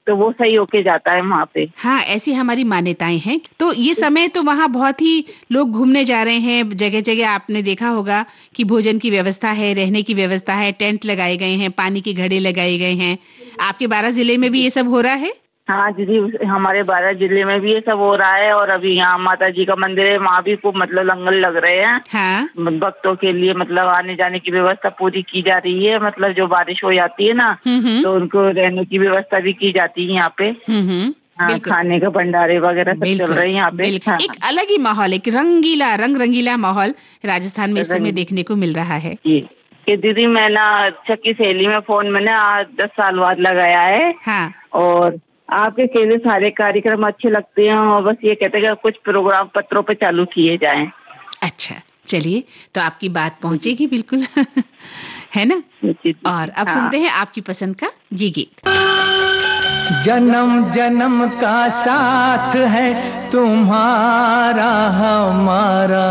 तो वो सही होके जाता है वहाँ पे। हाँ, ऐसी हमारी मान्यताएं हैं। तो ये समय तो वहाँ बहुत ही लोग घूमने जा रहे हैं। जगह जगह आपने देखा होगा कि भोजन की व्यवस्था है, रहने की व्यवस्था है, टेंट लगाए गए हैं, पानी के घड़े लगाए गए हैं। आपके बारां जिले में भी ये सब हो रहा है? हाँ दीदी, हमारे बारां जिले में भी ये सब हो रहा है। और अभी यहाँ माता जी का मंदिर है, वहाँ भी खूब मतलब लंगर लग रहे हैं। हाँ। भक्तों के लिए मतलब आने जाने की व्यवस्था पूरी की जा रही है। मतलब जो बारिश हो जाती है ना तो उनको रहने की व्यवस्था भी की जाती है यहाँ पे। हाँ, खाने का भंडारे वगैरह सब चल रहे हैं यहाँ पे। हाँ। एक अलग ही माहौल, एक रंगीला माहौल राजस्थान में इस समय देखने को मिल रहा है। कि दीदी मैं ना चक्की सहेली में फोन मैंने आज 10 साल बाद लगाया है। हाँ। और आपके केले सारे कार्यक्रम अच्छे लगते हैं और बस ये कहते हैं कि कुछ प्रोग्राम पत्रों पे चालू किए जाएं। अच्छा, चलिए तो आपकी बात पहुंचेगी बिल्कुल है ना। और अब सुनते हैं आपकी पसंद का ये गीत। जन्म जन्म का साथ है तुम्हारा हमारा,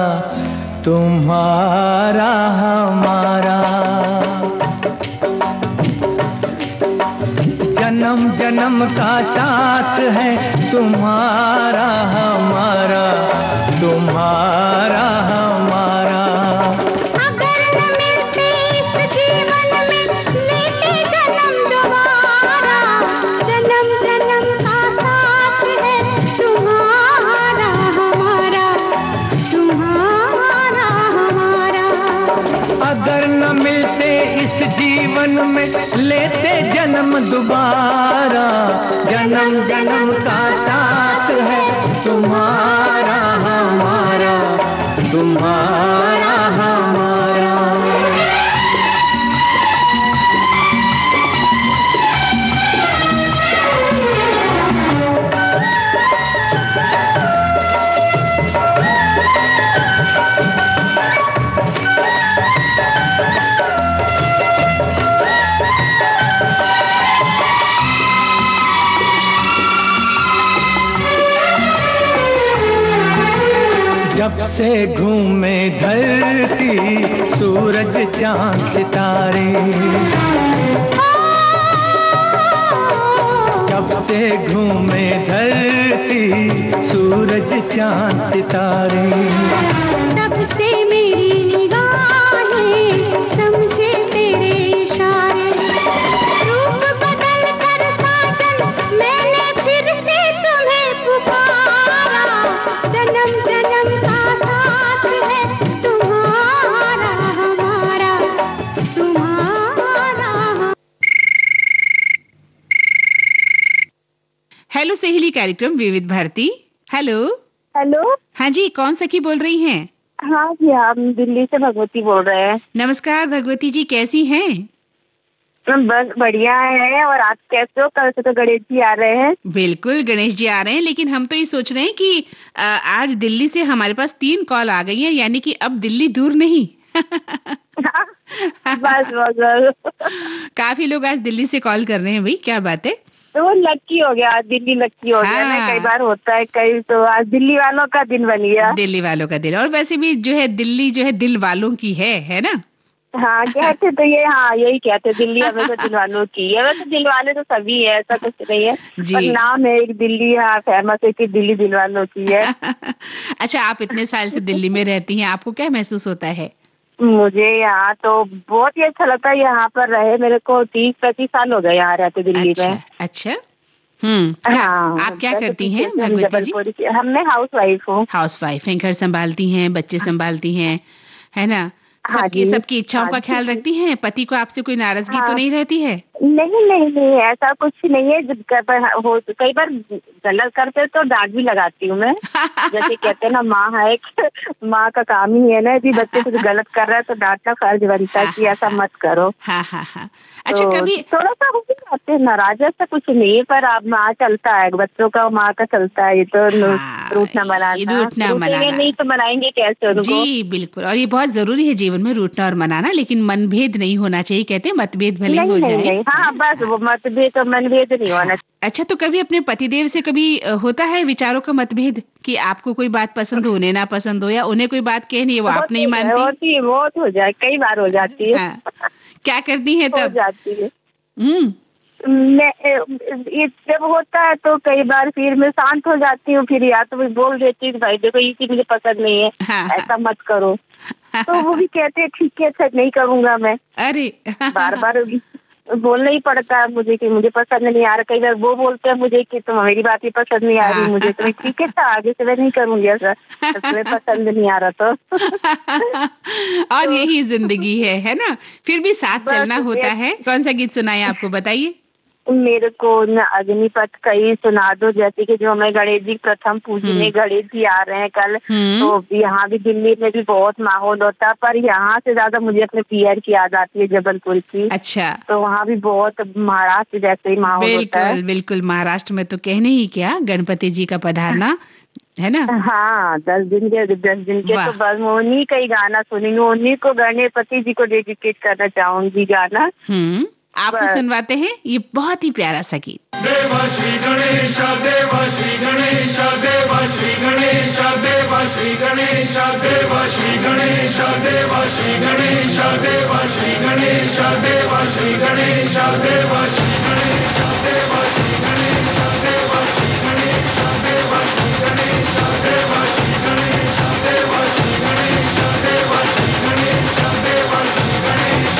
तुम्हारा हमारा। जन्म जन्म का साथ है तुम्हारा हमारा, तुम्हारा हमारा। अगर न मिलते इस जीवन में लेते जन्म दोबारा, जन्म जन्म का साथ है तुम्हारा हमारा, तुम्हारा हमारा। अगर न मिलते इस जीवन में लेते जन्म दोबारा, जन्म जन्म का साथ है तुम्हारा हमारा, तुम्हारा हमारा। जब से घूमे धरती सूरज चांद सितारे, जब से घूमे धरती सूरज चांद सितारे, तब से मेरी निगाहें समझे तेरे इशारे। रूप बदल कर साजन मैंने फिर से तुम्हें पुकारा, जन्म जन्म का साथ है तुम्हारा हमारा, तुम्हारा। हेलो सहेली कार्यक्रम विविध भारती। हेलो। हेलो। हाँ जी, कौन सखी बोल रही हैं? हाँ जी, हम दिल्ली से भगवती बोल रहे हैं। नमस्कार भगवती जी, कैसी हैं? बस बढ़िया है। और आप कैसे हो? कल से तो गणेश जी आ रहे हैं। बिल्कुल, गणेश जी आ रहे हैं, लेकिन हम तो ये सोच रहे हैं कि आज दिल्ली से हमारे पास 3 कॉल आ गई हैं, यानी कि अब दिल्ली दूर नहीं। बस काफी लोग आज दिल्ली से कॉल कर रहे हैं भाई, क्या बात है। तो वो लक्की हो गया, आज दिल्ली लक्की हो गया ना। कई बार होता है, कई तो आज दिल्ली वालों का दिन बन गया। दिल्ली वालों का दिन। और वैसे भी जो है दिल्ली जो है दिल वालों की है ना। हाँ कहते तो ये, हाँ यही कहते, दिल्ली हमेशा दिल वालों की है। वैसे दिल वाले तो सभी है, ऐसा कुछ नहीं है, पर नाम है एक दिल्ली। हाँ फेमस है कि दिल्ली दिल वालों की है। अच्छा, आप इतने साल से दिल्ली में रहती हैं, आपको क्या महसूस होता है? मुझे यहाँ तो बहुत ही अच्छा लगता है। यहाँ पर रहे मेरे को 30-35 साल हो गए यहाँ रहते दिल्ली में। अच्छा। हाँ। आप क्या करती हैं भगवती जी? मैं हाउस वाइफ हूँ। हाउस वाइफ हैं, घर संभालती हैं, बच्चे संभालती हैं, है ना। सबकी इच्छाओं का ख्याल रखती हैं? पति को आपसे कोई नाराजगी तो नहीं रहती है? नहीं नहीं नहीं, ऐसा कुछ नहीं है। कई बार गलत करते तो डांट भी लगाती हूँ मैं। जैसे कहते हैं ना, माँ है, माँ का काम ही है ना, यदि बच्चे कुछ गलत कर रहा है तो डांटना फर्ज बनता है कि ऐसा मत करो। अच्छा, कभी थोड़ा सा हो जाते हैं नाराज, ऐसा कुछ नहीं है, पर अब माँ चलता है, बच्चों का माँ का चलता है। ये तो रूठना मनाना नहीं तो मनाएंगे कैसे उनको? जी बिल्कुल, और ये बहुत जरूरी है जीवन में, रूठना और मनाना, लेकिन मनभेद नहीं होना चाहिए। कहते हैं मतभेद भले हो जाए। हाँ बस वो मतभेद और मनभेद नहीं होना। अच्छा, तो कभी अपने पतिदेव से कभी होता है विचारों का मतभेद कि आपको कोई बात पसंद हो, उन्हें ना पसंद हो, या उन्हें कोई बात कहनी है वो आप नहीं मानती? होती है, बहुत हो जाए, कई बार हो जाती है। क्या करती है तब? हो जाती है। जब होता है तो कई बार फिर मैं शांत हो जाती हूँ, फिर या तो मैं बोल देती हूँ भाई देखो ये चीज मुझे पसंद नहीं है, ऐसा मत करो। तो वो भी कहते हैं ठीक है, अच्छा नहीं करूँगा मैं। अरे बार बार बोलना ही पड़ता है मुझे कि मुझे पसंद नहीं आ रहा। कई बार वो बोलते हैं मुझे कि तुम मेरी बात ही पसंद नहीं आ रही मुझे, तो ठीक है था आगे से मैं नहीं करूँगी ऐसा, तुम्हें पसंद नहीं आ रहा तो। और यही जिंदगी है ना? फिर भी साथ चलना होता है। कौन सा गीत सुनाए आपको, बताइए? मेरे को न अग्निपथ कई सुना दो, जैसे कि जो हमें गणेश जी प्रथम पूजने, गणेश जी आ रहे हैं कल, तो यहाँ भी दिल्ली में भी बहुत माहौल होता है, पर यहाँ से ज्यादा मुझे अपने पीयर की याद आती है, जबलपुर की। अच्छा, तो वहाँ भी बहुत महाराष्ट्र जैसे ही माहौल होता है। बिल्कुल, महाराष्ट्र में तो कहने ही क्या, गणपति जी का पधारना है ना? हाँ, 10 दिन के तो बस उन्हीं का ही गाना सुनेंगे, उन्हीं को गणपति जी को डेडिकेट करना चाहूंगी गाना। आपको सुनवाते हैं ये बहुत ही प्यारा सा गीत। देवा श्री गणेश, देवा श्री गणेश, देवा श्री गणेश, देवा श्री गणेश, देवा श्री गणेश, देवा श्री गणेश, देवा श्री गणेश, देवा श्री गणेश, देवा श्री गणेश, देवा श्री गणेश, देवा श्री गणेश, देवा श्री गणेश, देवा श्री गणेश, देवा श्री गणेश, देवा श्री गणेश, देवा श्री गणेश।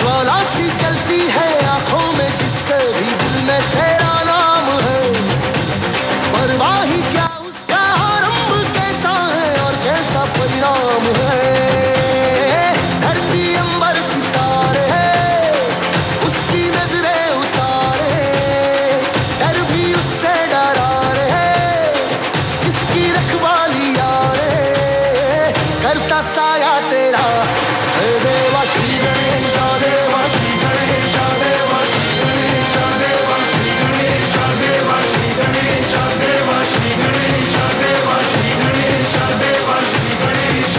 ज्वाला सी चलती है आंखों में, जिसके भी दिल में तेरा नाम है, परवाह ही क्या उसका आरंभ कैसा है और कैसा परिणाम है। धरती अंबर सितारे उसकी नजरें उतारे, डर भी उससे डरा रहे, जिसकी रखवाली यारे करता साया तेरा। देवा श्री गणेश, देवा श्री गणेश, देवा श्री गणेश, देवा श्री गणेश, देवा श्री गणेश, देवा श्री गणेश, देवा श्री गणेश, देवा श्री गणेश।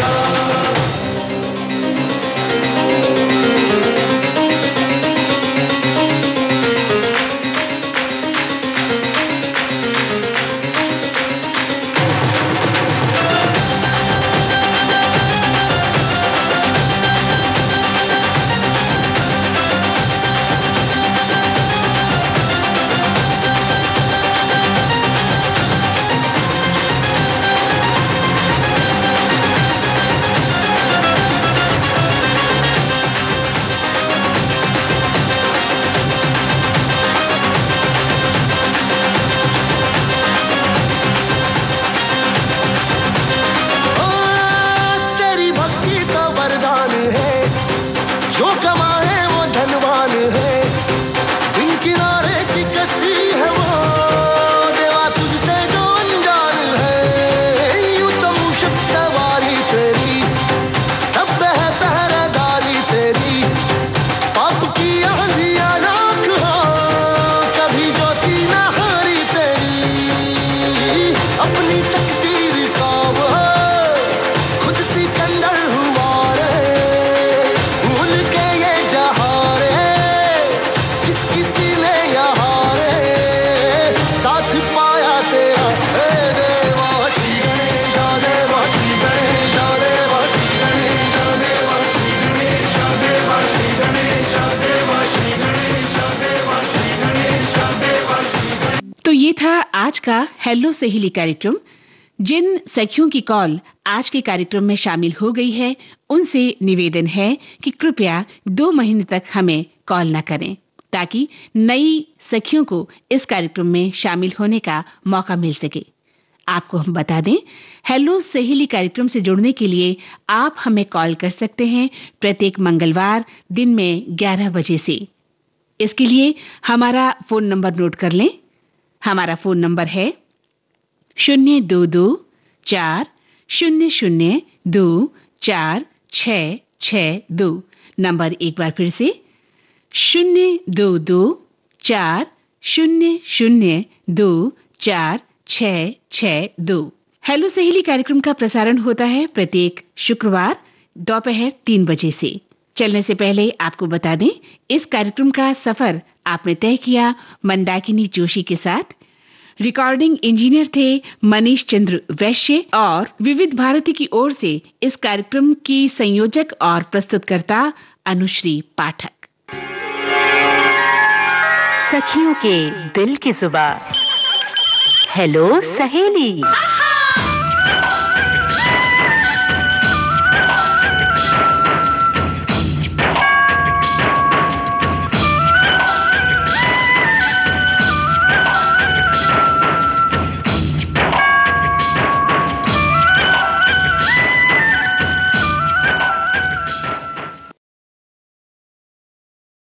तेरी भक्ति तो वरदान है, जो कमाए वो धनवान है, बिन किनारे की कश्ती है वो, देवा तुझसे जो अनजान है। यूं तो मूषक सवारी तेरी, सब है पहरेदारी तेरी, पाप की आंधियां लाख हो, कभी ज्योति न हारी तेरी। अपनी तकदीर का वो खुद सिकंदर हुआ रे, भूल के ये जहां रे, जिस किसी ने यहाँ रे साथ पाया तेरा। देवा श्री गणेश, देवा श्री गणेश, देवा श्री गणेश, देवा श्री गणेश, देवा श्री गणेश, देवा श्री गणेश, देवा श्री गणेश, देवा श्री गणेश। तो ये था आज का हेलो सहेली कार्यक्रम। जिन सखियों की कॉल आज के कार्यक्रम में शामिल हो गई है, उनसे निवेदन है कि कृपया 2 महीने तक हमें कॉल न करें, ताकि नई सखियों को इस कार्यक्रम में शामिल होने का मौका मिल सके। आपको हम बता दें, हेलो सहेली कार्यक्रम से जुड़ने के लिए आप हमें कॉल कर सकते हैं प्रत्येक मंगलवार दिन में 11 बजे से। इसके लिए हमारा फोन नंबर नोट कर लें। हमारा फोन नंबर है 02240024662। नंबर एक बार फिर से 02240024662। हेलो सहेली कार्यक्रम का प्रसारण होता है प्रत्येक शुक्रवार दोपहर 3 बजे से। चलने से पहले आपको बता दें, इस कार्यक्रम का सफर आपने तय किया मंदाकिनी जोशी के साथ। रिकॉर्डिंग इंजीनियर थे मनीष चंद्र वैश्य और विविध भारती की ओर से इस कार्यक्रम की संयोजक और प्रस्तुतकर्ता अनुश्री पाठक। सखियों के दिल की जुबान, हेलो सहेली।